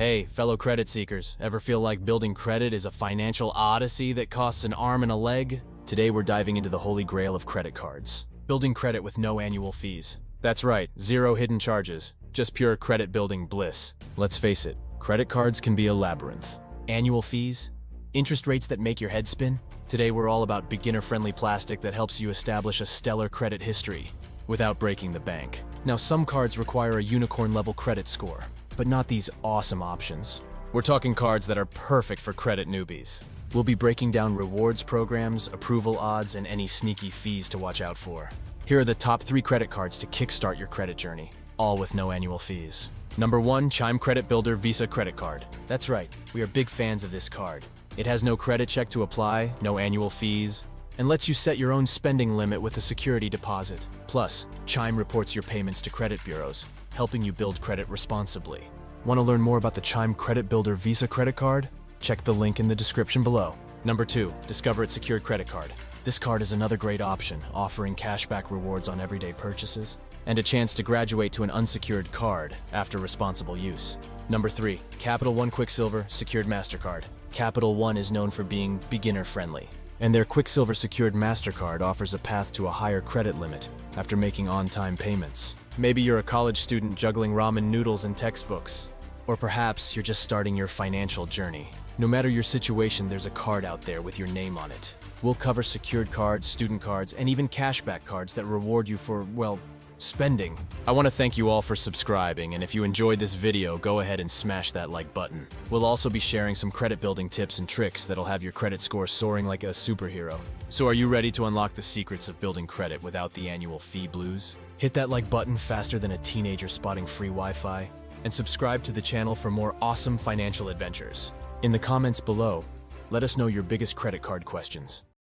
Hey, fellow credit seekers, ever feel like building credit is a financial odyssey that costs an arm and a leg? Today we're diving into the holy grail of credit cards. Building credit with no annual fees. That's right, zero hidden charges, just pure credit building bliss. Let's face it, credit cards can be a labyrinth. Annual fees? Interest rates that make your head spin? Today we're all about beginner-friendly plastic that helps you establish a stellar credit history without breaking the bank. Now some cards require a unicorn-level credit score, but not these awesome options. We're talking cards that are perfect for credit newbies. We'll be breaking down rewards programs, approval odds, and any sneaky fees to watch out for. Here are the top 3 credit cards to kickstart your credit journey, all with no annual fees. Number 1, Chime Credit Builder Visa Credit Card. That's right, we are big fans of this card. It has no credit check to apply, no annual fees, and lets you set your own spending limit with a security deposit. Plus, Chime reports your payments to credit bureaus, helping you build credit responsibly. Want to learn more about the Chime Credit Builder Visa Credit Card? Check the link in the description below. Number 2, Discover It Secured Credit Card. This card is another great option, offering cashback rewards on everyday purchases and a chance to graduate to an unsecured card after responsible use. Number 3, Capital One Quicksilver Secured MasterCard. Capital One is known for being beginner-friendly, and their Quicksilver Secured MasterCard offers a path to a higher credit limit after making on-time payments. Maybe you're a college student juggling ramen noodles and textbooks, or perhaps you're just starting your financial journey. No matter your situation, there's a card out there with your name on it. We'll cover secured cards, student cards, and even cashback cards that reward you for, well, spending. I want to thank you all for subscribing, and if you enjoyed this video, go ahead and smash that like button. We'll also be sharing some credit building tips and tricks that'll have your credit score soaring like a superhero. So are you ready to unlock the secrets of building credit without the annual fee blues? Hit that like button faster than a teenager spotting free Wi-Fi, and subscribe to the channel for more awesome financial adventures. In the comments below, let us know your biggest credit card questions.